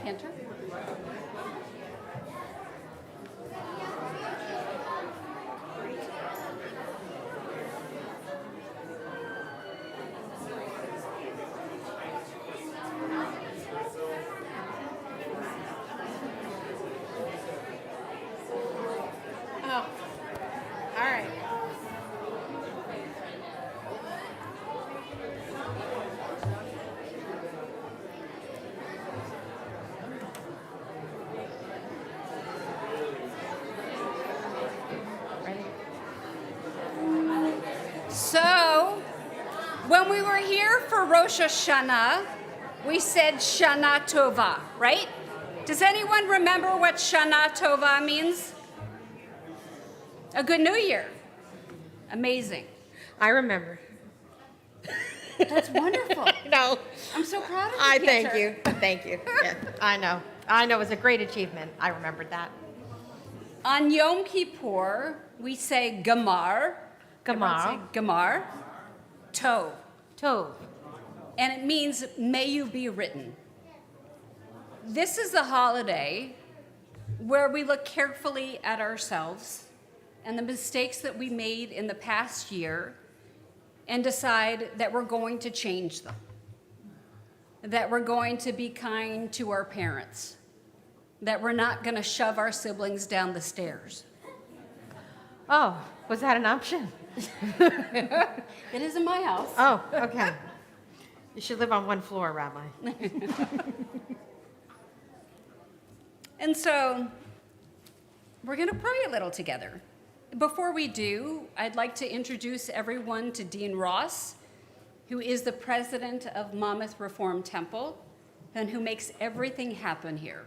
Cantor. Oh, all right. So, when we were here for Rosh Hashanah, we said Shana Tova, right? Does anyone remember what Shana Tova means? A good new year. Amazing. I remember. That's wonderful. No, I'm so proud of you, I thank Cantor. you. Thank you. Yeah, I know. I know. It was a great achievement. I remembered that. On Yom Kippur, we say Gamar. Everyone say Gamar. Tov. Tov. And it means may you be written. This is a holiday where we look carefully at ourselves and the mistakes that we made in the past year and decide that we're going to change them, that we're going to be kind to our parents, that we're not going to shove our siblings down the stairs. Oh, was that an option? It is in my house. Oh, okay. You should live on one floor, Rabbi. And so we're going to pray a little together. Before we do, I'd like to introduce everyone to Dean Ross, who is the president of Monmouth Reformed Temple and who makes everything happen here.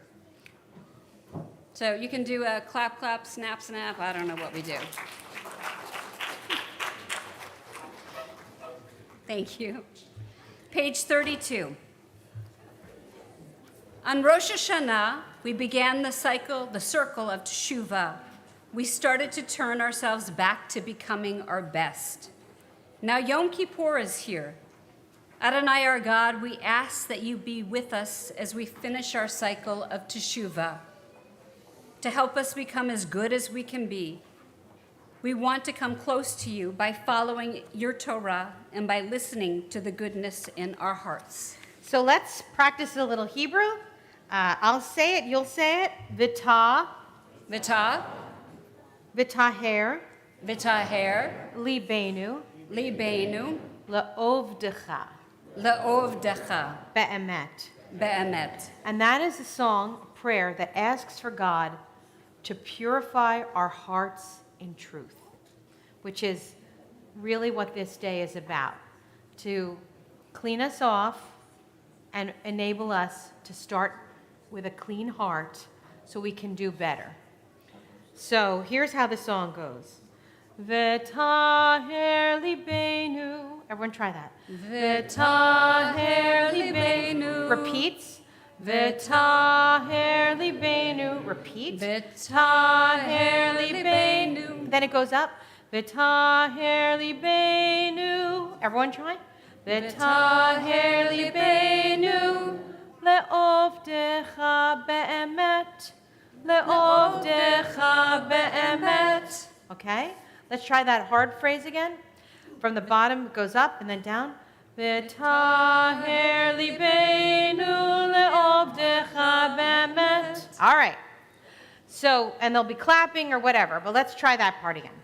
So you can do a clap, clap, snap, snap. I don't know what we do. Thank you. Page 32. On Rosh Hashanah, we began the circle of Teshuvah. We started to turn ourselves back to becoming our best. Now Yom Kippur is here. Adonai, our God, we ask that you be with us as we finish our cycle of Teshuvah, to help us become as good as we can be. We want to come close to you by following your Torah and by listening to the goodness in our hearts. So let's practice a little Hebrew. I'll say it, you'll say it. V'tah, V'tah, v'taher, v'taher, libenu, libenu, la'ovdecha, la'ovdecha, be'emet. be'emet. And that is a song, a prayer that asks for God to purify our hearts in truth, which is really what this day is about, to clean us off and enable us to start with a clean heart so we can do better. So here's how the song goes. V'taher libenu. Everyone try that. V'taher libenu. Repeats. V'taher libenu. Repeat. V'taher libenu. Then it goes up. V'taher libenu. Everyone try. V'taher libenu. Le'ovdecha be'emet. Le'ovdecha be'emet. Okay? Let's try that hard phrase again. From the bottom, it goes up and then down. V'taher libenu le'ovdecha be'emet. All right. So, and they'll be clapping or whatever, but let's try that part again.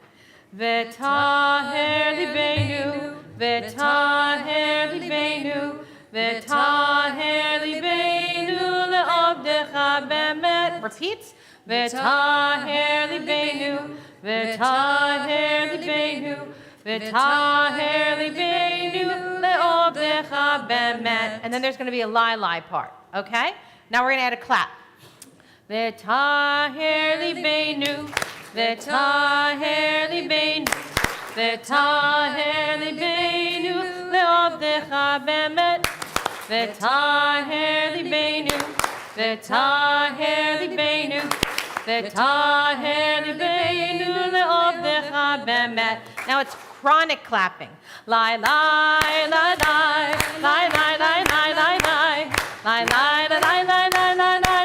V'taher libenu, v'taher libenu, v'taher libenu le'ovdecha be'emet. Repeats. V'taher libenu, v'taher libenu, v'taher libenu le'ovdecha be'emet. And then there's going to be a lie part, okay? Now we're going to add a clap. V'taher libenu, v'taher libenu, v'taher libenu le'ovdecha be'emet. V'taher libenu, v'taher libenu, v'taher libenu le'ovdecha be'emet. Now it's chronic clapping. Lie, lie, lie, lie, lie, lie, lie, lie, lie, lie, lie, lie, lie, lie, lie, lie, lie, lie.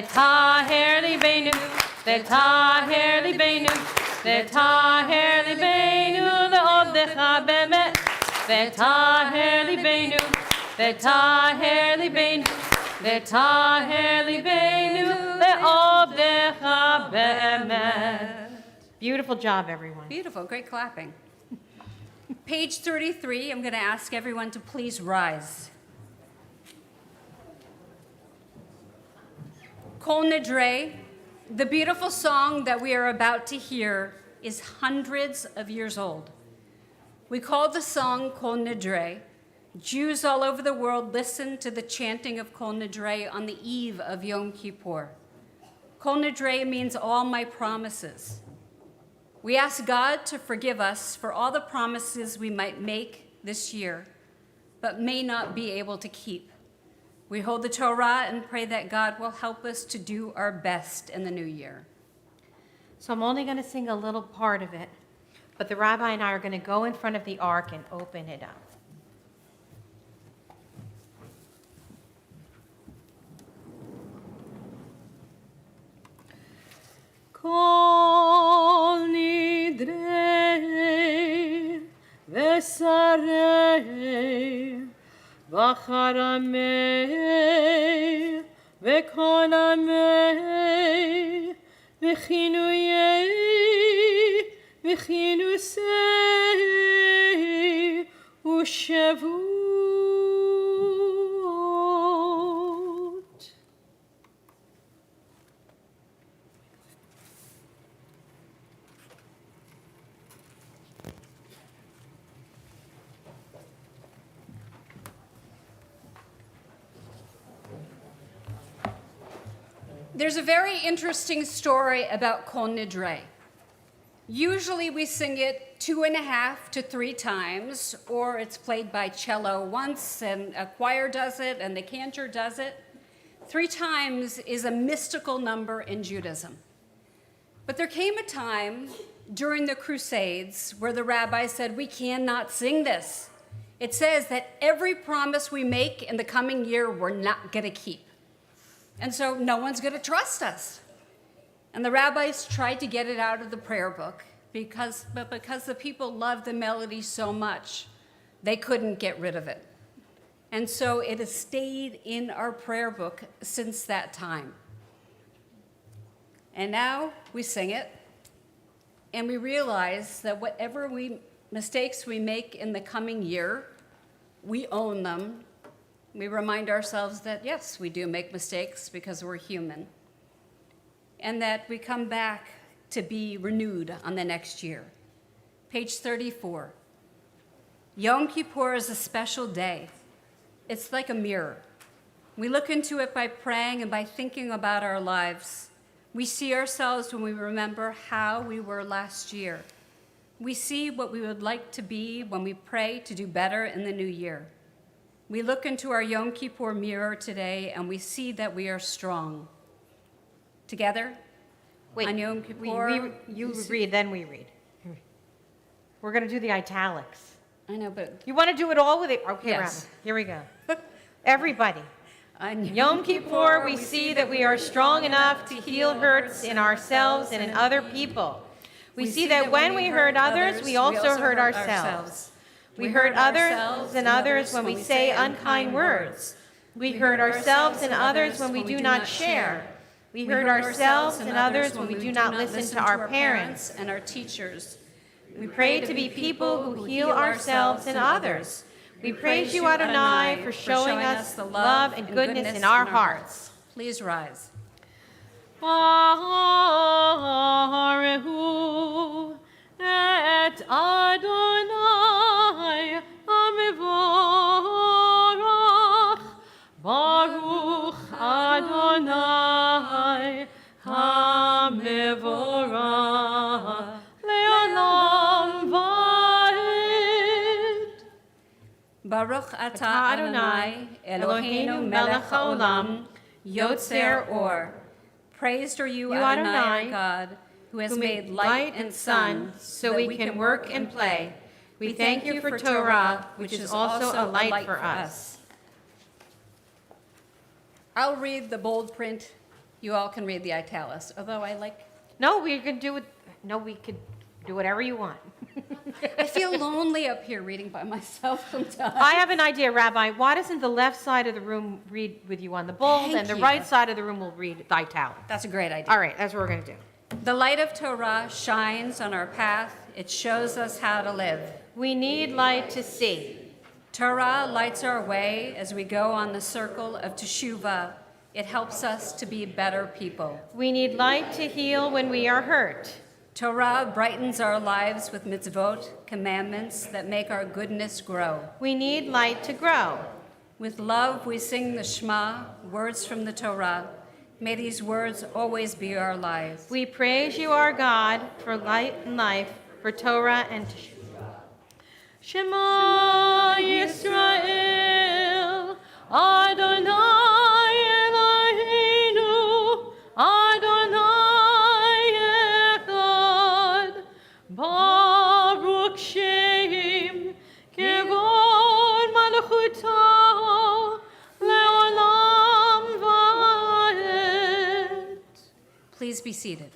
V'taher libenu, v'taher libenu, v'taher libenu le'obdecha be'emet. V'taher libenu, v'taher libenu, v'taher libenu le'obdecha be'emet. Beautiful job, everyone. Beautiful, great clapping. Page 33, I'm going to ask everyone to please rise. Kol Nidre, the beautiful song that we are about to hear, is hundreds of years old. We call the song Kol Nidre. Jews all over the world listen to the chanting of Kol Nidre on the eve of Yom Kippur. Kol Nidre means all my promises. We ask God to forgive us for all the promises we might make this year, but may not be able to keep. We hold the Torah and pray that God will help us to do our best in the new year. So I'm only going to sing a little part of it, but the rabbi and I are going to go in front of the ark and open it up. Kol nidrei v'sarei v'charamei v'kolamei v'chinuyei v'chinusei u'shavut. There's a very interesting story about Kol Nidre. Usually we sing it 2.5 to 3 times, or it's played by cello once, and a choir does it, and the Cantor does it. 3 times is a mystical number in Judaism. But there came a time during the Crusades where the rabbi said, we cannot sing this. It says that every promise we make in the coming year, we're not going to keep. And so no one's going to trust us. And the rabbis tried to get it out of the prayer book, but because the people loved the melody so much, they couldn't get rid of it. And so it has stayed in our prayer book since that time. And now we sing it, and we realize that whatever mistakes we make in the coming year, we own them. We remind ourselves that, yes, we do make mistakes because we're human, and that we come back to be renewed on the next year. Page 34. Yom Kippur is a special day. It's like a mirror. We look into it by praying and by thinking about our lives. We see ourselves when we remember how we were last year. We see what we would like to be when we pray to do better in the new year. We look into our Yom Kippur mirror today, and we see that we are strong. Together, on Yom Kippur. You read, then we read. We're going to do the italics. I know, but... You want to do it all with it? Okay, Yes. Rabbi. Here we go. Everybody. On Yom Kippur, we see that we are strong enough to heal hurts in ourselves and in other people. We see that when we hurt others, we also hurt ourselves. We hurt others and others when we say unkind words. We hurt ourselves and others when we do not share. We hurt ourselves and others when we do not listen to our parents and our teachers. We pray to be people who heal ourselves and others. We praise you, Adonai, for showing us the love and goodness in our hearts. Please rise. Baruch et Adonai Hamevorach. Baruch Adonai Hamevorach. Le'olam va'ed. Baruch atah Adonai, Eloheinu melech haolam, yotzer or. Praised are you, Adonai, our God, who has made light and sun, so we can work and play. We thank you for Torah, which is also a light for us. I'll read the bold print You all can read the italics, although I like... No, we could do it. No, we could do whatever you want. I feel lonely up here reading by myself sometimes. I have an idea, Rabbi. Why doesn't the left side of the room read with you on the bold, Thank and the you. right side of the room will read the italic? That's a great idea. All right, that's what we're going to do. The light of Torah shines on our path. It shows us how to live. We need light to see. Torah lights our way as we go on the circle of Teshuvah. It helps us to be better people. We need light to heal when we are hurt. Torah brightens our lives with mitzvot, commandments that make our goodness grow. We need light to grow. With love, we sing the Shema, words from the Torah. May these words always be our lives. We praise you, our God, for light and life, for Torah and Teshuvah. Shema Yisrael, Adonai Eloheinu, Adonai Echad, Baruch Shem, Kevod Malchuto, Leolam Vaed. Please be seated.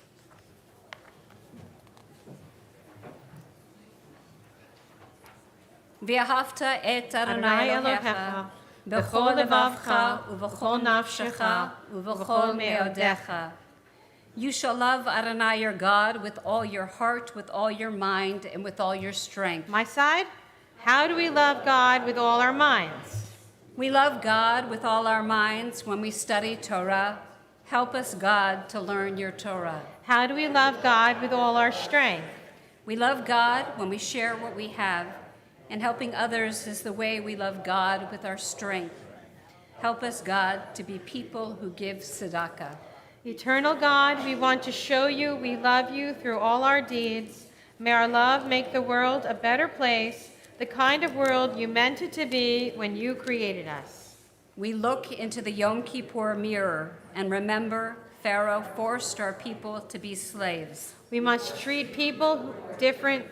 ואהבת את אדוני אלוהיך בכל לבבך ובכל נפשך ובכל מאודיך. You shall love Adonai your God with all your heart, with all your mind, and with all your strength. My side, how do we love God with all our minds? We love God with all our minds when we study Torah. Help us, God, to learn your Torah. How do we love God with all our strength? We love God when we share what we have, and helping others is the way we love God with our strength. Help us, God, to be people who give tzedakah. Eternal God, we want to show you we love you through all our deeds. May our love make the world a better place, the kind of world you meant it to be when you created us. We look into the Yom Kippur mirror and remember Pharaoh forced our people to be slaves. We must treat people different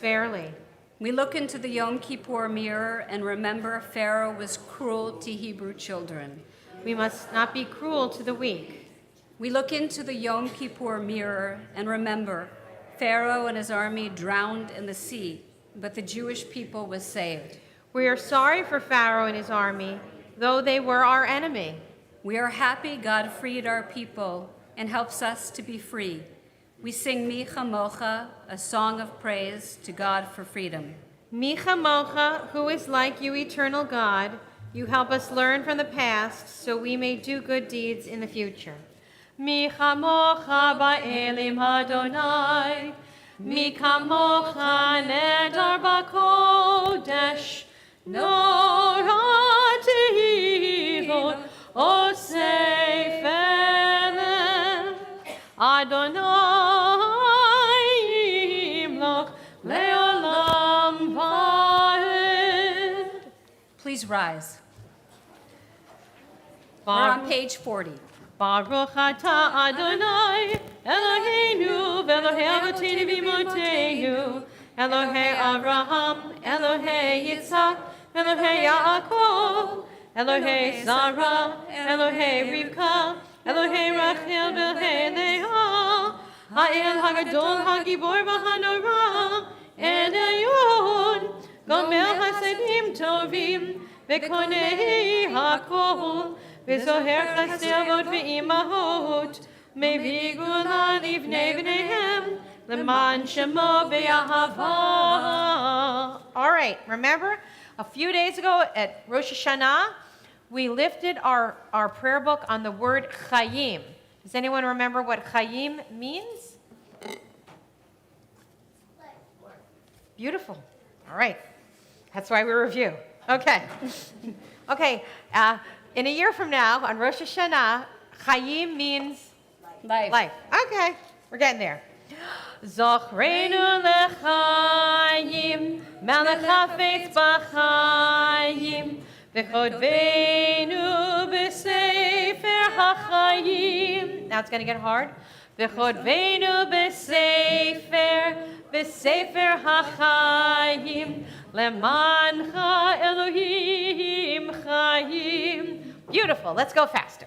fairly. We look into the Yom Kippur mirror and remember Pharaoh was cruel to Hebrew children. We must not be cruel to the weak. We look into the Yom Kippur mirror and remember Pharaoh and his army drowned in the sea, but the Jewish people was saved. We are sorry for Pharaoh and his army, though they were our enemy. We are happy God freed our people and helps us to be free. We sing Mi Chamocha, a song of praise to God for freedom. Mi Chamocha, who is like you, eternal God, you help us learn from the past so we may do good deeds in the future. Mi Chamocha ba'elim Adonai, Mi Chamocha nedar ba'kodesh, Norah tehilot osei felech, Adonai imloch leolam vaed. Please rise. We're on page 40. Baruch atah Adonai, Eloheinu, v'Elohei avotenu v'imotenu, Elohei Avraham, Elohei Yitzhak, Elohei Yaakov, Elohei Sarah, Elohei Rivka, Elohei Rachel, Elohei Leah, Ha'el Hagadol Hagibor v'Hanora, El Elyon, Gomel Hasedim Tovim, V'Konei Hakol, V'Zoher Chasdei Avot V'Imahot, Mevi Gula Livnei B'neihem, L'man Shemo B'Yahava. All right, remember a few days ago at Rosh Hashanah, we lifted our prayer book on the word Chayim. Does anyone remember what Chayim means? Beautiful. All right. That's why we review. Okay. Okay. In a year from now, on Rosh Hashanah, Chayim means life. Okay. We're getting there. Zochreinu lechayim, melech hafetz b'chayim, v'chodveinu b'sefer hachayim. Now it's going to get hard. V'chodveinu b'sefer hachayim, lemancha Elohim chayim. Beautiful. Let's go faster.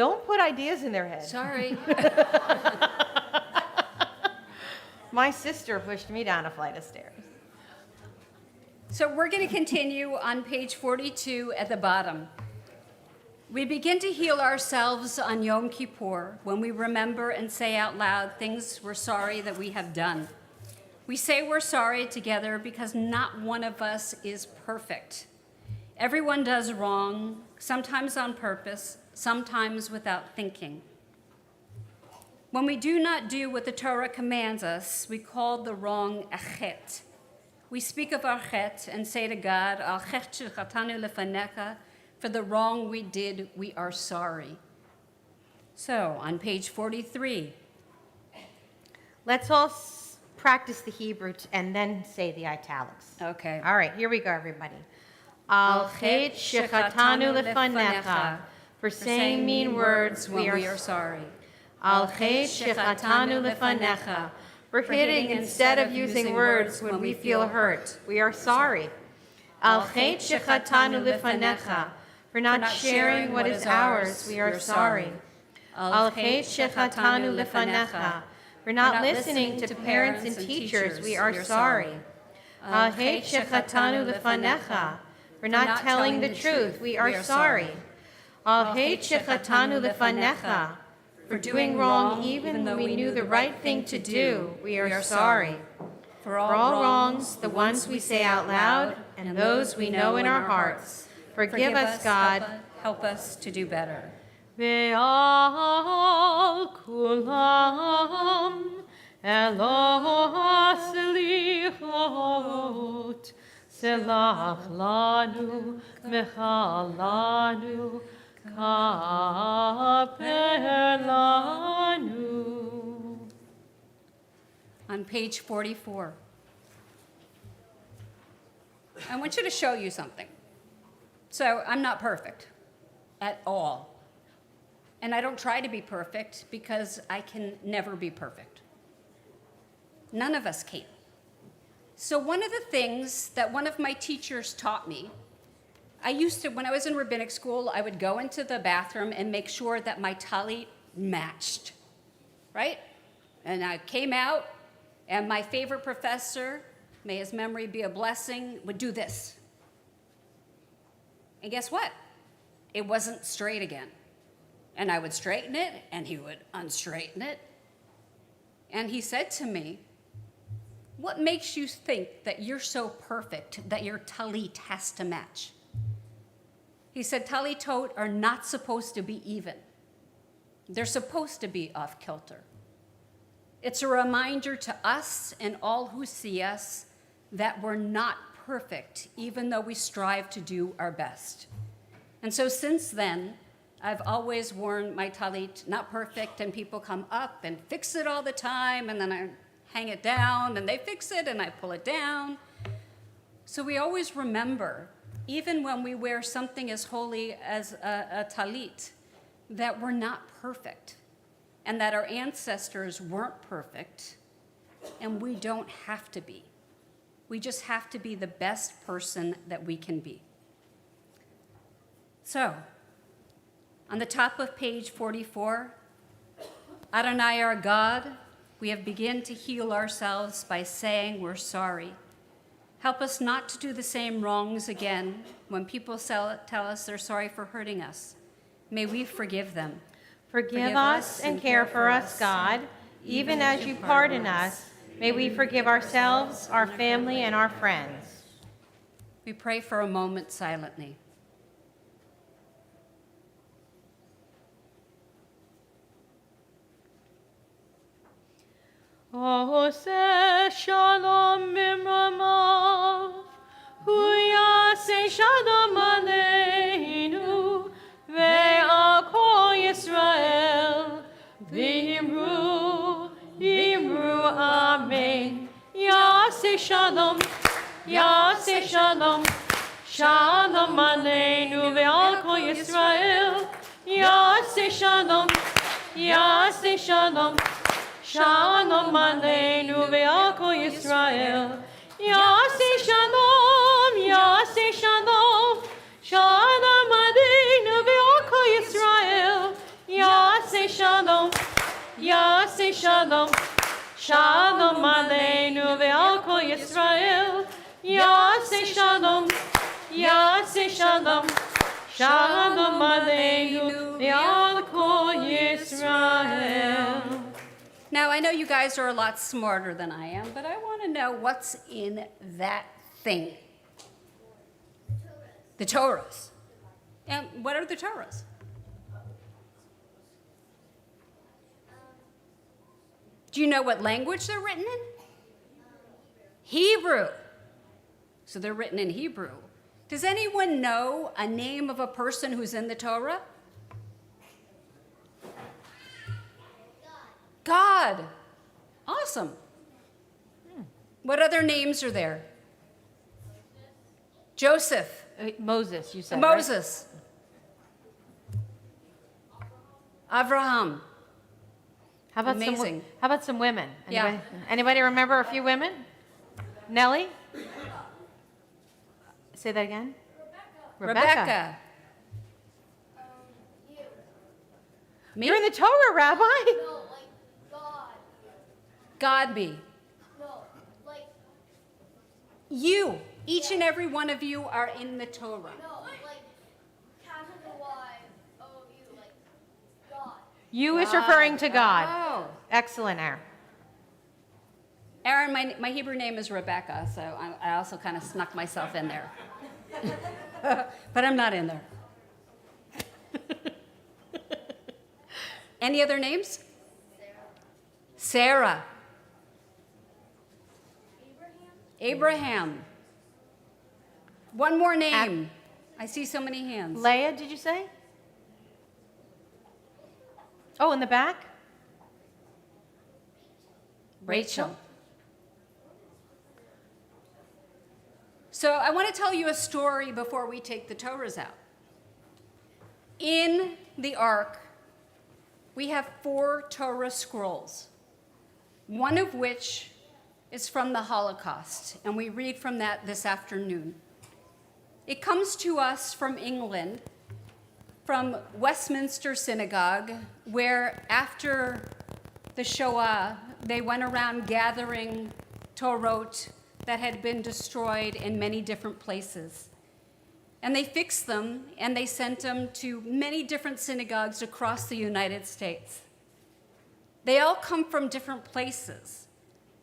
Don't put ideas in their head. Sorry. My sister pushed me down a flight of stairs. So we're going to continue on page 42 at the bottom. We begin to heal ourselves on Yom Kippur when we remember and say out loud things we're sorry that we have done. We say we're sorry together because not one of us is perfect. Everyone does wrong, sometimes on purpose, sometimes without thinking. When we do not do what the Torah commands us, we call the wrong a chet. We speak of our chet and say to God, Al chet shechatanu lefanecha, for the wrong we did, we are sorry. So, on page 43. Let's all practice the Hebrew and then say the italics. Okay. All right, here we go, everybody. Al chet shechatanu lefanecha, for saying mean words, we are sorry. Al chet shechatanu lefanecha, for hitting instead of using words when we feel hurt, we are sorry. Al chet shechatanu lefanecha, for not sharing what is ours, we are sorry. Al chet shechatanu lefanecha, for not listening to parents and teachers, we are sorry. Al chet shechatanu lefanecha, for not telling the truth, we are sorry. Al chet shechatanu lefanecha, for doing wrong even though we knew the right thing to do, we are sorry. For all wrongs, the ones we say out loud and those we know in our hearts, forgive us, God. Help us to do better. Ve'al kulam Eloah selichot, selach lanu mechalanu kaper lanu. On page 44. I want you to show you something. So I'm not perfect at all. And I don't try to be perfect because I can never be perfect. None of us can. So one of the things that one of my teachers taught me, when I was in rabbinic school, I would go into the bathroom and make sure that my talit matched, right? And I came out, and my favorite professor, may his memory be a blessing, would do this. And guess what? It wasn't straight again. And I would straighten it, and he would unstraighten it. And he said to me, what makes you think that you're so perfect that your talit has to match? He said, talitot are not supposed to be even. They're supposed to be off kilter. It's a reminder to us and all who see us that we're not perfect, even though we strive to do our best. And so since then, I've always worn my talit, not perfect, and people come up and fix it all the time, and then I hang it down, and they fix it, and I pull it down. So we always remember, even when we wear something as holy as a talit, that we're not perfect, and that our ancestors weren't perfect, and we don't have to be. We just have to be the best person that we can be. So, on the top of page 44, Adonai our God, we have begun to heal ourselves by saying we're sorry. Help us not to do the same wrongs again when people tell us they're sorry for hurting us. May we forgive them. Forgive us and care for us, God, even as you pardon us. May we forgive ourselves, our family, and our friends. We pray for a moment silently. Ose shalom bimramav, hu yaseh shalom aleinu, ve'al kol Yisrael, v'imru amen. Yaseh shalom, shalom aleinu, ve'al kol Yisrael, yaseh shalom, Shalom aleinu ve'al kol Yisrael. Yaseh shalom, shalom aleinu ve'al kol Yisrael. shalom. Shalom aleinu ve'al kol Yisrael. Yaseh shalom. Yaseh shalom. Shalom aleinu ve'al kol Yisrael. Now, I know you guys are a lot smarter than I am, but I want to know what's in that thing. The Torahs. And what are the Torahs? Do you know what language they're written in? Hebrew. So they're written in Hebrew. Does anyone know a name of a person who's in the Torah? God. Awesome. What other names are there? Joseph. Moses, you said, right? Moses. Abraham. How about Amazing. how about some women? Yeah. Anybody remember a few women? Nellie? Say that again. Rebecca. You. Me? You're in the Torah, Rabbi. No, like God. God be. No, like You. Each and every one of you are in the Torah. no, like Cantor the wife. Oh, you like God. You is referring to God. Oh. Excellent, Aaron. Aaron, my Hebrew name is Rebecca, so I also kind of snuck myself in there. But I'm not in there. Any other names? Sarah. Abraham. One more name. I see so many hands. Leah, did you say? Oh, in the back? Rachel. So I want to tell you a story before we take the Torahs out. In the ark, we have 4 Torah scrolls, one of which is from the Holocaust, and we read from that this afternoon. It comes to us from England, from Westminster Synagogue, where after the Shoah, they went around gathering Torot that had been destroyed in many different places. And they fixed them, and they sent them to many different synagogues across the United States. They all come from different places,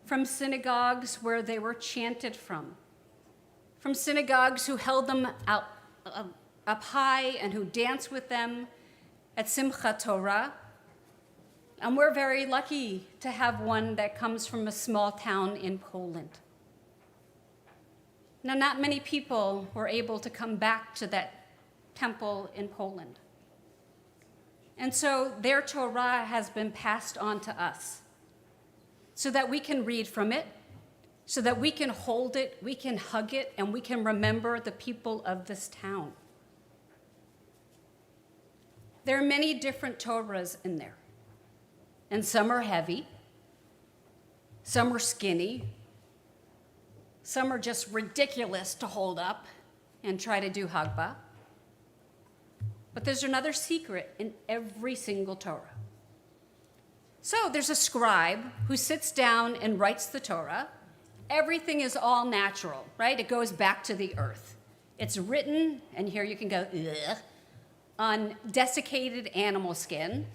from synagogues where they were chanted from synagogues who held them up high and who danced with them at Simchat Torah. And we're very lucky to have one that comes from a small town in Poland. Now, not many people were able to come back to that temple in Poland. And so their Torah has been passed on to us so that we can read from it, so that we can hold it, we can hug it, and we can remember the people of this town. There are many different Torahs in there, and some are heavy, some are skinny, some are just ridiculous to hold up and try to do Hagbah. But there's another secret in every single Torah. So there's a scribe who sits down and writes the Torah. Everything is all natural, right? It goes back to the earth. It's written, and here you can go, ugh, on desiccated animal skin.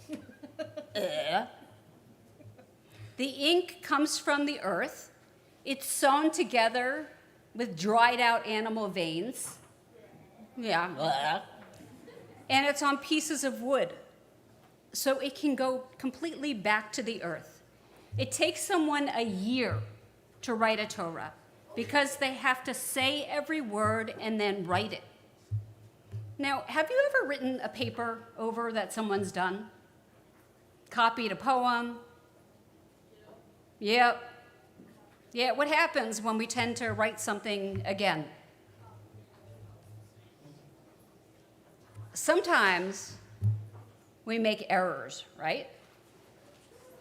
Ugh. The ink comes from the earth. It's sewn together with dried out animal veins. Yeah. Ugh. And it's on pieces of wood. So it can go completely back to the earth. It takes someone a year to write a Torah because they have to say every word and then write it. Now, have you ever written a paper over that someone's done? Copied a poem? Yep. Yeah, what happens when we tend to write something again? Sometimes we make errors, right?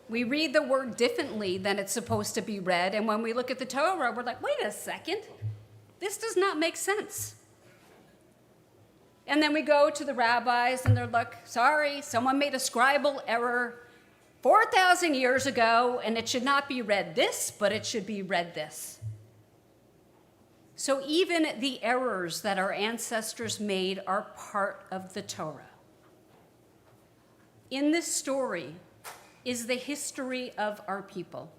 We read the word differently than it's supposed to be read, and when we look at the Torah, we're like, wait a second, this does not make sense. And then we go to the rabbis, and they're like, sorry, someone made a scribal error. 4,000 years ago, and it should not be read this, but it should be read this. So even the errors that our ancestors made are part of the Torah. In this story is the history of our people.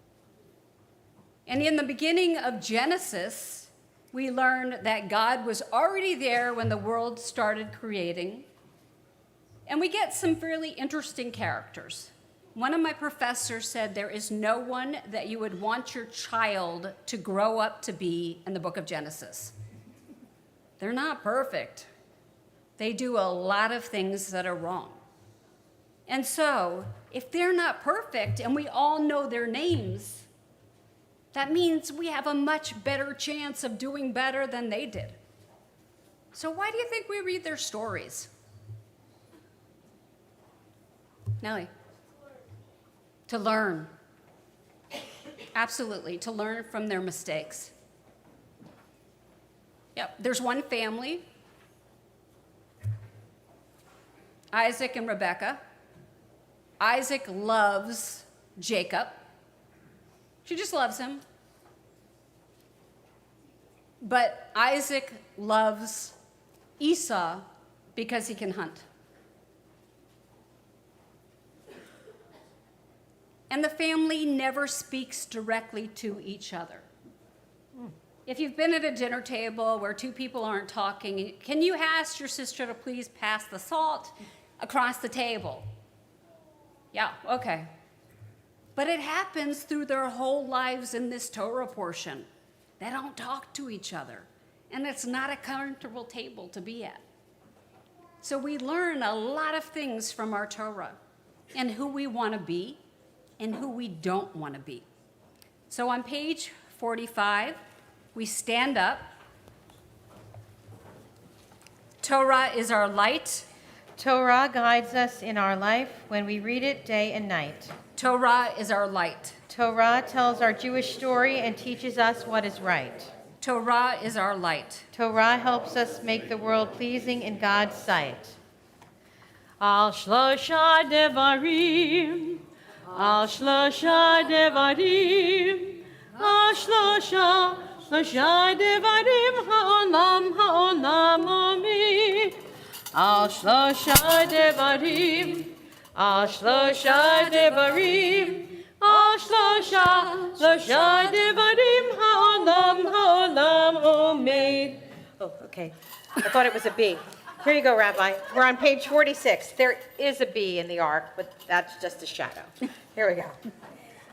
And in the beginning of Genesis, we learn that God was already there when the world started creating. And we get some really interesting characters. One of my professors said there is no one that you would want your child to grow up to be in the book of Genesis. They're not perfect. They do a lot of things that are wrong. And so, if they're not perfect and we all know their names, that means we have a much better chance of doing better than they did. So why do you think we read their stories? Nellie? To learn. Absolutely, to learn from their mistakes. Yep, there's one family, Isaac and Rebekah. Isaac loves Jacob. She just loves him. But Isaac loves Esau because he can hunt. And the family never speaks directly to each other. If you've been at a dinner table where two people aren't talking, can you ask your sister to please pass the salt across the table? Yeah, okay. But it happens through their whole lives in this Torah portion. They don't talk to each other, and it's not a comfortable table to be at. So we learn a lot of things from our Torah and who we want to be and who we don't want to be. So on page 45, we stand up. Torah is our light. Torah guides us in our life when we read it day and night. Torah is our light. Torah tells our Jewish story and teaches us what is right. Torah is our light. Torah helps us make the world pleasing in God's sight. Al shlosha devarim, al shlosha devarim, al shlosha devarim ha'olam omi. Al shlosha devarim, al shlosha devarim, al shlosha devarim ha'olam omi. Oh, okay. I thought it was a B. Here you go, Rabbi. We're on page 46. There is a B in the ark, but that's just a shadow. Here we go.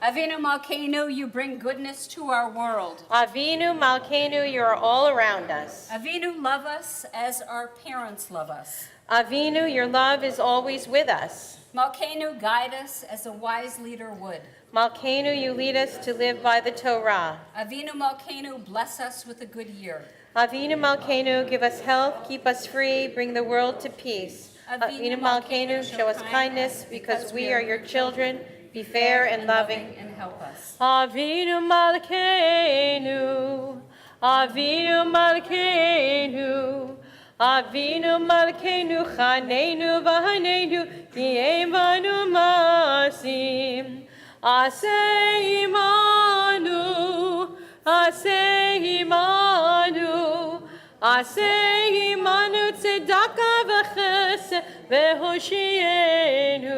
Avinu Malkeinu, you bring goodness to our world. Avinu Malkeinu, you are all around us. Avinu, love us as our parents love us. Avinu, your love is always with us. Malkeinu, guide us as a wise leader would. Malkeinu, you lead us to live by the Torah. Avinu Malkeinu, bless us with a good year. Avinu Malkeinu, give us health, keep us free, bring the world to peace. Avinu Malkeinu, show us kindness because we are your children. Be fair and loving and help us. Avinu Malkeinu, Avinu Malkeinu, Avinu Malkeinu, Chaneinu v'Haneinu, Yevanu Masim. Aseh imanu, Aseh imanu, Aseh imanu, Tzedakah v'Chesed v'Hoshienu.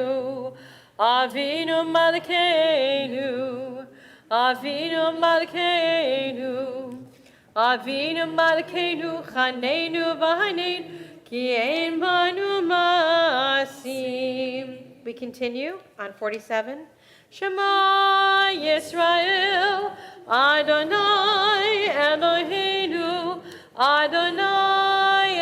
Avinu Malkeinu, Avinu Malkeinu, Avinu Malkeinu, Chaneinu v'Haneinu, Ki ein banu masim. We continue on 47. Shema Yisrael, Adonai Eloheinu, Adonai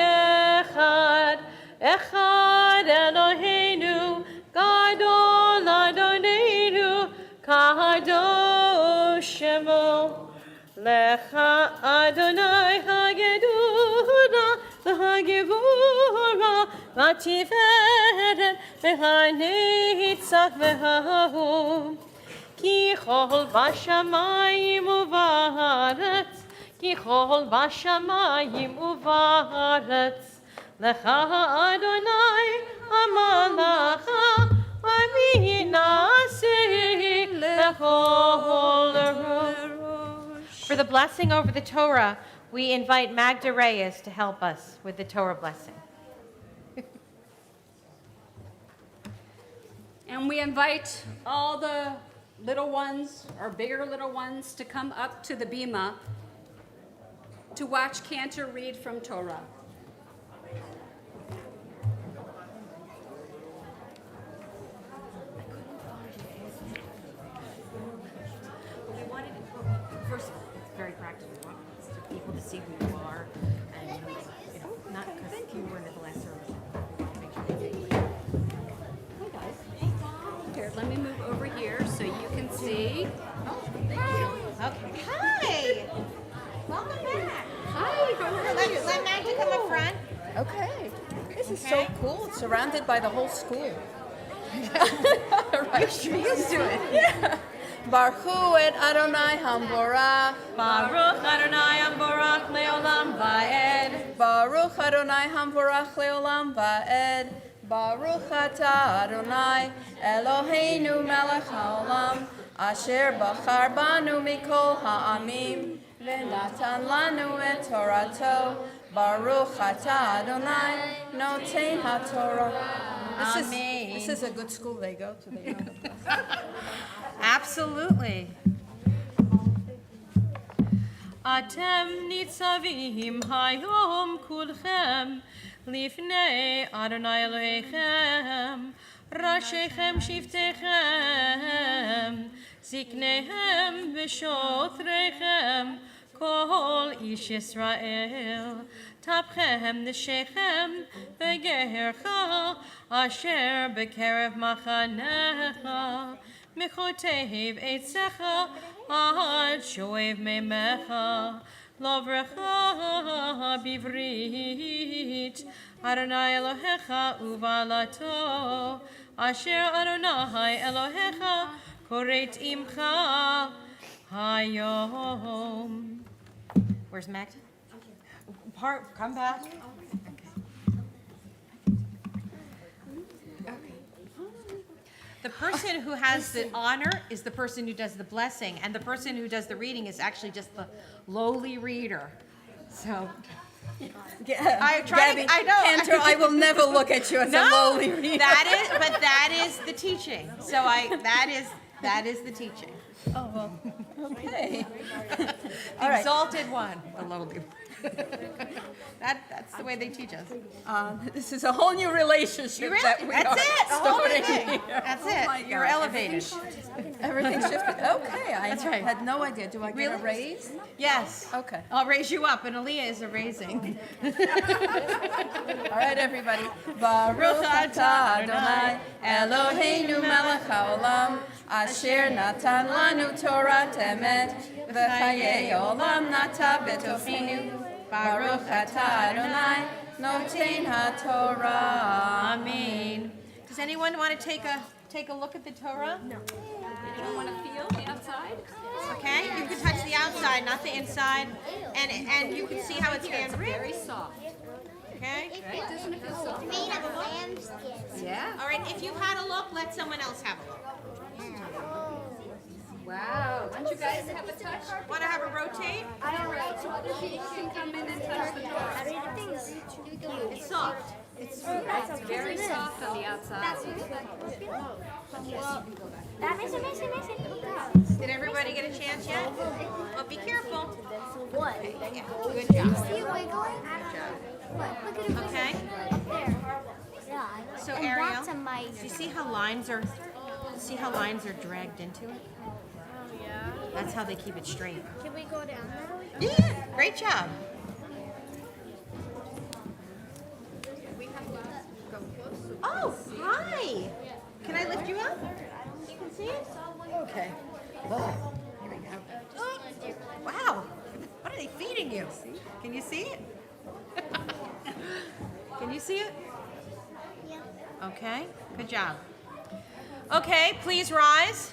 Echad, Echad Eloheinu, Gadol Adonenu, Kadosh Shemo. Lecha Adonai Hagedura, Hagevura, Vatiferet, V'Hanitzach V'Hahum. Ki chol v'shamayim u'va'aretz, Ki chol v'shamayim u'va'aretz. Lecha Adonai Amalacha, V'minase blessing over the Torah, we invite Magda Reyes to help us with the Torah blessing. And we invite all the little ones, or bigger little ones, to come up to the bima to watch Cantor read from Torah. We wanted to, first, it's very practical. We want people to see who you are, and not because you were in the last service. Make sure they see. Hey guys. Here, let me move over here so you can see. Okay. Hi. Welcome back. Hi, how are you? Let Magda come up front. Okay. This is Okay. so cool. It's surrounded by the whole school. Right. You're used to it. Yeah. Baruch et Adonai Hamborach. Baruch Adonai Amborach Leolam Va'ed. Baruch Adonai Hamborach Leolam Va'ed. Baruch Ata Adonai Eloheinu Melech HaOlam Asher Bachar Banu Mikol Ha'amim V'natan Lanu et Torato. Baruch Ata Adonai Noten HaTorah. Amen. This is a good school they go to. They know. Absolutely. Atem nitzavim hayom kulchem lifnei Adonai Elohechem rashechem shiftechem ziknehem v'shotrechem kol ish Yisrael tapchem neshechem v'gehercha asher bekerev machanecha Mechotev etzecha ad shoev memecha lovrecha bivrit Adonai Elohecha uvalato asher Adonai Elohecha koret imcha hayom. Where's Magda? Come back. The person who has the honor is the person who does the blessing, and the person who does the reading is actually just the lowly reader. So I try Gabby, to, I know. Cantor, I will never look at you as a lowly reader. that is the teaching. So that is the teaching. Oh, well, okay. The All right. exalted one, the lowly. That's the way they teach us. This is a whole new relationship that we That's are it. The whole starting thing. here. That's Oh it. my You're God. elevated. Everything shifted. Okay, I That's right. had no idea. Do I get a Really? raise? Yes. Okay. I'll raise you up, and Aaliyah is a raising. All right, everybody. Baruch atah Adonai Eloheinu melech haolam asher natan lanu Torah emet v'chayei olam nata b'tofinu. Baruch atah Adonai noten haTorah. Amen. Does anyone want to take a look at the Torah? No. You don't want to feel the outside? Okay. You can touch the outside, not the inside, and you can see how it's handwritten. Very soft. Okay. Right? Doesn't it feel soft? Made of lambskin. Yeah. All right. If you've had a look, let someone else have a look. Wow. Don't you guys have a touch? Want to have a rotate? I don't know. So other people can come in and touch the door. It's soft. It's very soft on the outside. That makes it. Did everybody get a chance yet? Well, be careful. What? Yeah. Good job. See it wiggling? What? Look at it wiggling. Okay. Up there. Yeah. So And Ariel, that's a mice. do you see how lines are dragged into it? That's how they keep it straight. Can we go down there? Yeah, great job. Oh, hi. Can I lift you up? You can see it? Okay. Oh, here we go. Wow. What are they feeding you? Can you see it? Can you see it? Yeah. Okay, good job. Okay, please rise.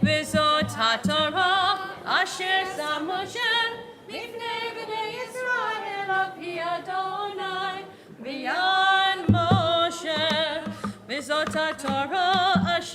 V'zot haTorah asher sam Moshe lifnei bnei Yisrael al pi Adonai b'yad Moshe. V'zot haTorah asher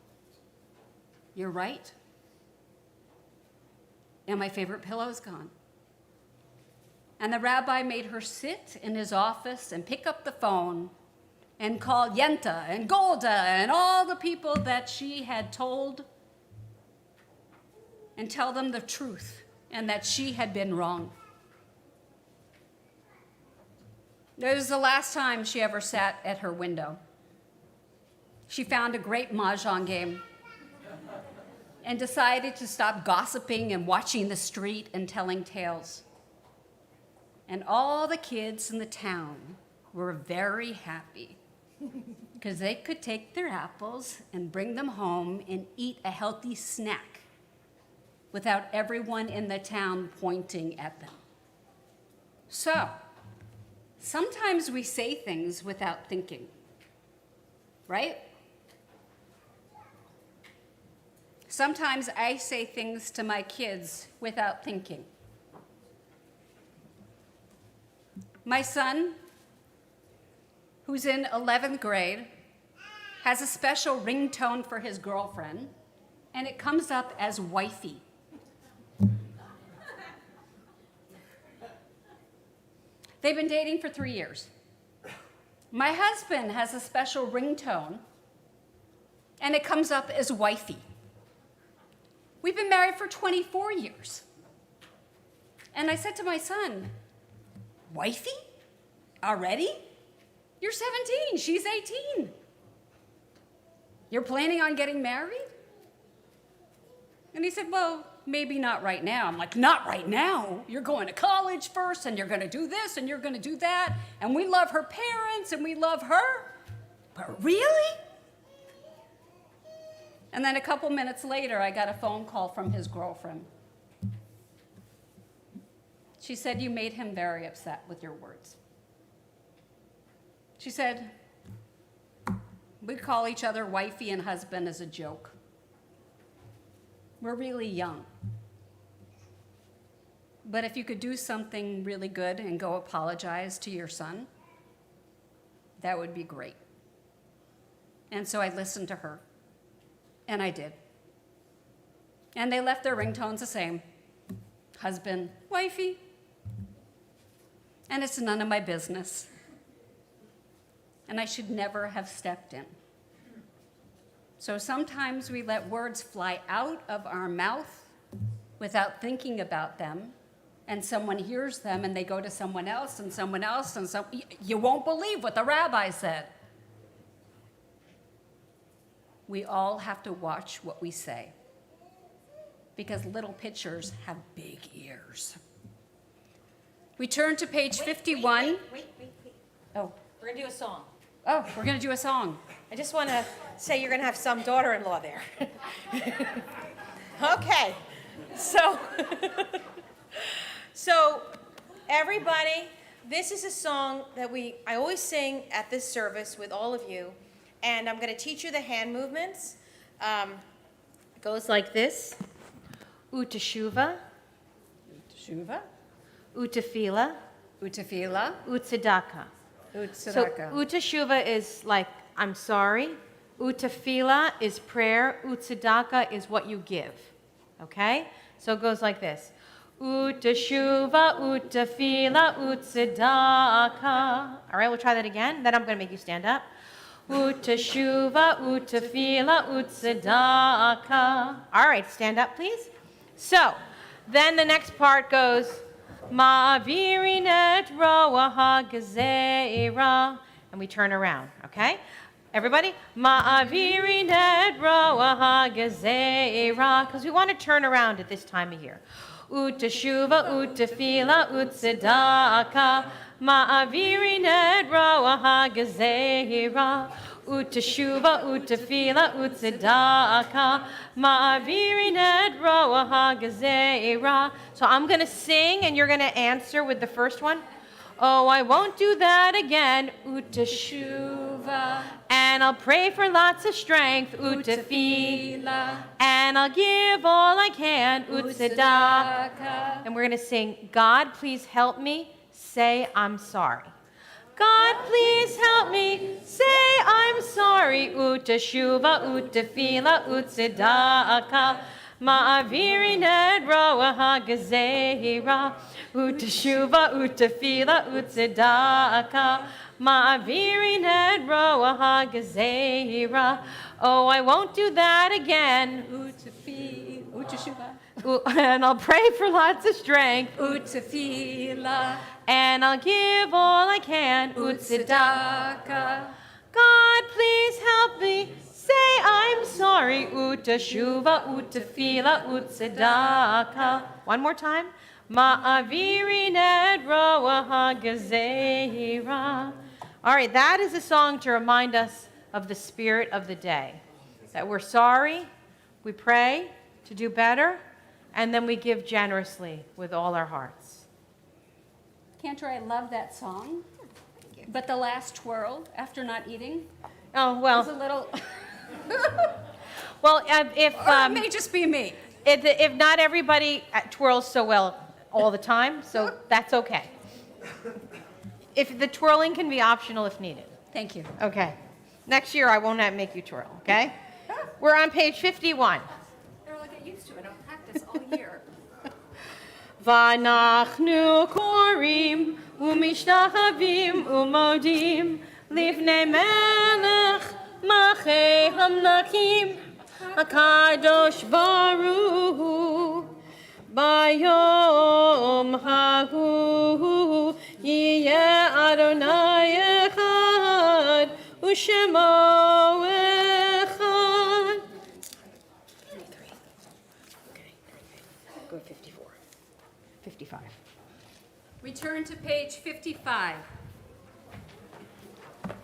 You're right. And my favorite pillow's gone. And the rabbi made her sit in his office and pick up the phone and call Yenta and Golda and all the people that she had told and tell them the truth and that she had been wrong. It was the last time she ever sat at her window. She found a great mahjong game and decided to stop gossiping and watching the street and telling tales. And all the kids in the town were very happy because they could take their apples and bring them home and eat a healthy snack without everyone in the town pointing at them. So, sometimes we say things without thinking, right? Sometimes I say things to my kids without thinking. My son, who's in 11th grade, has a special ringtone for his girlfriend, and it comes up as wifey. They've been dating for 3 years. My husband has a special ringtone, and it comes up as wifey. We've been married for 24 years. And I said to my son, wifey? Already? You're 17, she's 18. You're planning on getting married? And he said, well, maybe not right now. I'm like, not right now. You're going to college first, and you're going to do this, and you're going to do that. And we love her parents, and we love her. But really? And then a couple minutes later, I got a phone call from his girlfriend. She said, you made him very upset with your words. She said, we call each other wifey and husband as a joke. We're really young. But if you could do something really good and go apologize to your son, that would be great. And so I listened to her, and I did. And they left their ringtones the same. Husband, wifey. And it's none of my business. And I should never have stepped in. So sometimes we let words fly out of our mouth without thinking about them, and someone hears them and they go to someone else and someone else, and you won't believe what the rabbi said. We all have to watch what we say, because little pitchers have big ears. We turn to page 51. Wait. Oh, We're going to do a song. we're going to do a song. I just want to say you're going to have some daughter-in-law there. Okay. So everybody, this is a song that I always sing at this service with all of you, and I'm going to teach you the hand movements. It goes like this. Utashuva, Shuva, utafila, utafila, utsadaka. So utsadaka. utashuva is like, I'm sorry. Utafila is prayer. Utsadaka is what you give. Okay? So it goes like this. Utashuva, utafila, utsadaka. All right, we'll try that again. Then I'm going to make you stand up. Utashuva, utafila, utsadaka. All right, stand up, please. So, then the next part goes, Ma'avirinet roaha gezeira. And we turn around, okay? Everybody? Ma'avirinet roaha gezeira. Because we want to turn around at this time of year. Utashuva, utafila, utsadaka. Ma'avirinet roaha gezeira. Utashuva, utafila, utsadaka. Ma'avirinet roaha gezeira. So I'm going to sing and you're going to answer with the first one. Oh, I won't do that again. Utashuva. And I'll pray for lots of strength. Utafila. And I'll give all I can. Utsadaka. And we're going to sing, God, please help me say I'm sorry. God, please help me say I'm sorry. sorry, uteshuva, utefila, utsedaka. Ma'avirin et roa hagazera, uteshuva, utefila, utsedaka. Ma'avirin et roa hagazera. Oh, I won't do that again. And I'll pray for lots of strength. Utefila. And I'll give all I can. Utsedaka. God, please help me. Say I'm sorry. Uteshuva, utefila, utsedaka. One more time. Ma'avirin et roa hagazera. All right, that is a song to remind us of the spirit of the day. That we're sorry, we pray to do better, and then we give generously with all our hearts. Cantor, I love that song. But the last twirl after not eating Oh, was a well, little. well, Or it may just be me. if not everybody twirls so well all the time, so that's okay. If the twirling can be optional if needed. Thank you. Okay. Next year I won't make you twirl, okay? We're on page 51. I'll get used to it. I'll practice all year. V'anachnu korim u'mishtachavim u'modim livnei melech machei hamlakim hakadosh baruch hu bayom hahu yiyeh Adonai echad u'shemo echad. Go 54. 55. Return to page 55.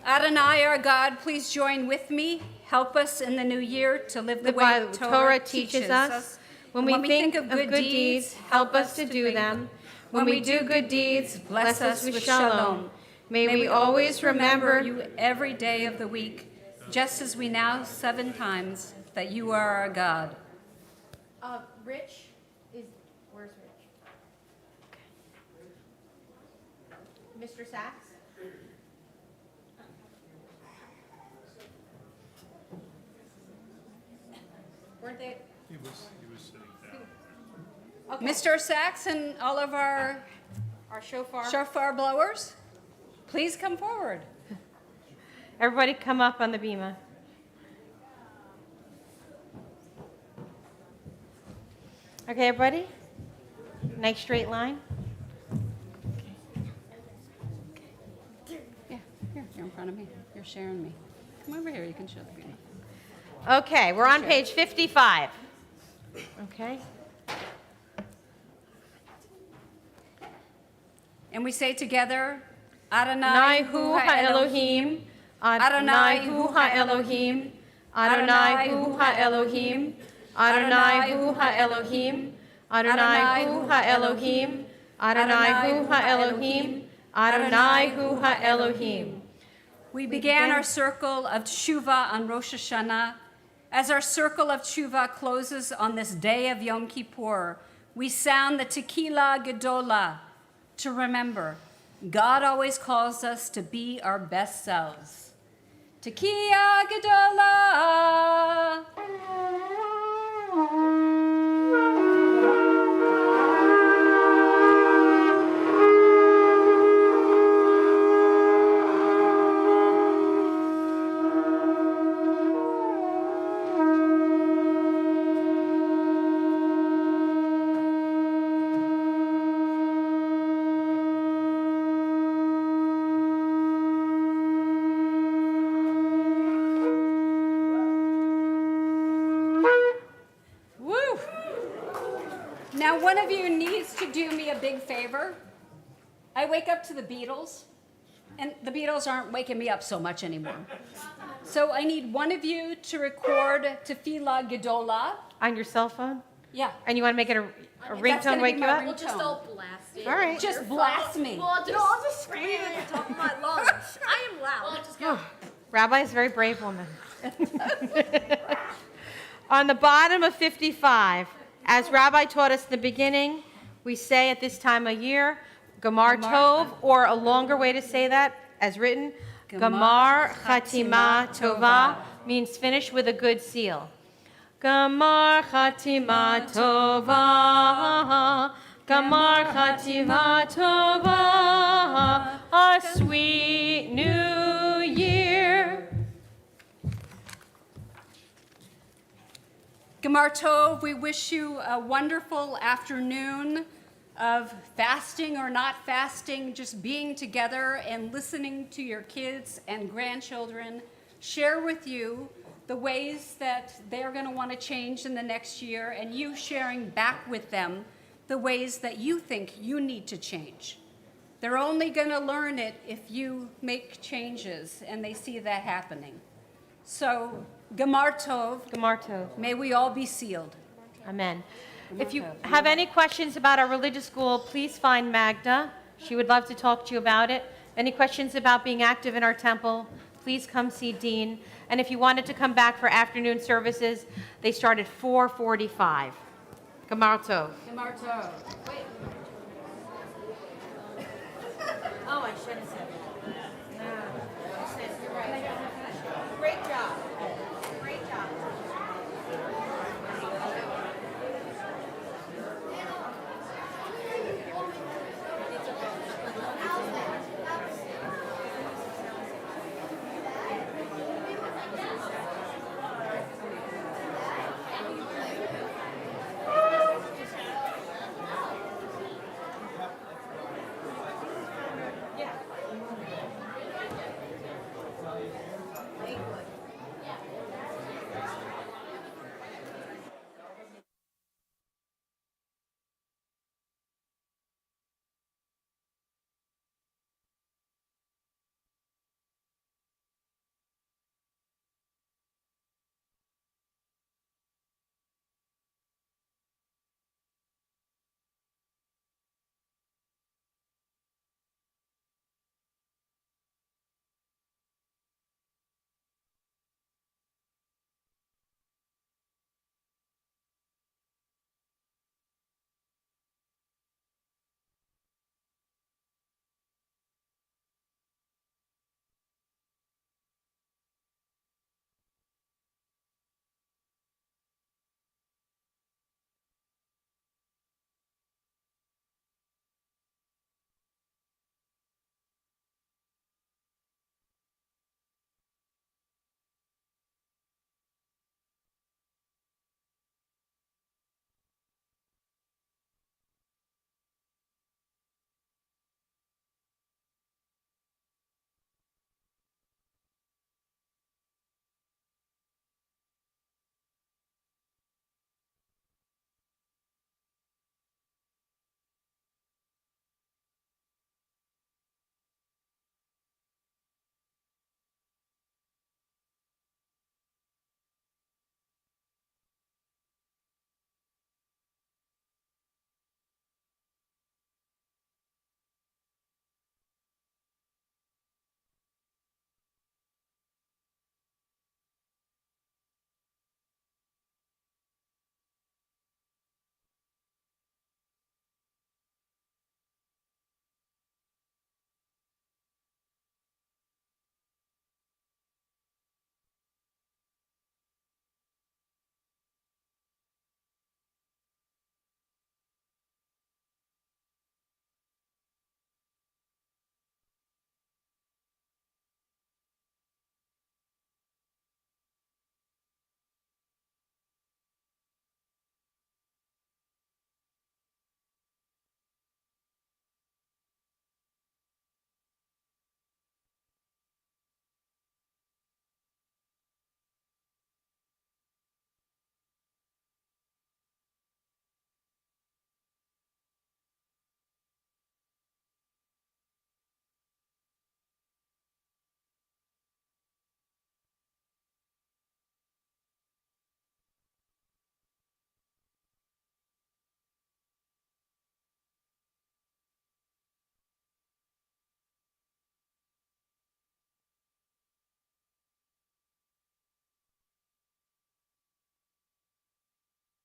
Adonai, our God, please join with me. Help us in the new year to live the way The Torah teaches us. When we think of good deeds, help us to do them. When we do good deeds, bless us with shalom. May we always remember you every day of the week, just as we now 7 times that you are our God. Rich is, where's Rich? Mr. Sachs? Weren't they? He was sitting down. Okay. Mr. Sachs and all of our Our shofar. shofar blowers, please come forward. Everybody come up on the bima. Okay, everybody? Nice straight line. Yeah, here, you're in front of me. You're sharing me. Come over here, you can show the bima. Okay, we're on page 55. Okay. And we say together, Adonai Adonai hu ha-Elohim. Adonai hu ha-Elohim. Adonai hu ha-Elohim. Adonai hu ha-Elohim. Adonai hu ha-Elohim. Adonai hu ha-Elohim. Adonai hu ha-Elohim. We began our circle of Teshuvah on Rosh Hashanah. As our circle of Teshuvah closes on this day of Yom Kippur, we sound the Tequila Gedola to remember God always calls us to be our best selves. Tequila Gedola. Woo! Now, one of you needs to do me a big favor. I wake up to the Beatles, and the Beatles aren't waking me up so much anymore. So I need one of you to record Tefillah Gedola. On your cell phone? Yeah. And you want to make it a That's ringtone gonna wake be you my up? ringtone. Just all blast it. All right. Just blast me. I'll just scream at the top of my lungs. I am loud. Well, just go. Rabbi is a very brave woman. On the bottom of 55, as Rabbi taught us in the beginning, we say at this time of year, Gamar Tov, or a longer way to say that, as written, Gamar Chatima Tova means finish with a good seal. Gamar Chatima Tova, Gamar Chatima Tova, a sweet new year. Gemar Tov, we wish you a wonderful afternoon of fasting or not fasting, just being together and listening to your kids and grandchildren share with you the ways that they're going to want to change in the next year, and you sharing back with them the ways that you think you need to change. They're only going to learn it if you make changes and they see that happening. So, Gemar Tov, Gamar Tov. may we all be sealed. Amen. If you have any questions about our religious school, please find Magda. She would love to talk to you about it. Any questions about being active in our temple, please come see Dean. And if you wanted to come back for afternoon services, they start at 4:45. Gamar Tov. Gemar Tov. Oh, I should have said that.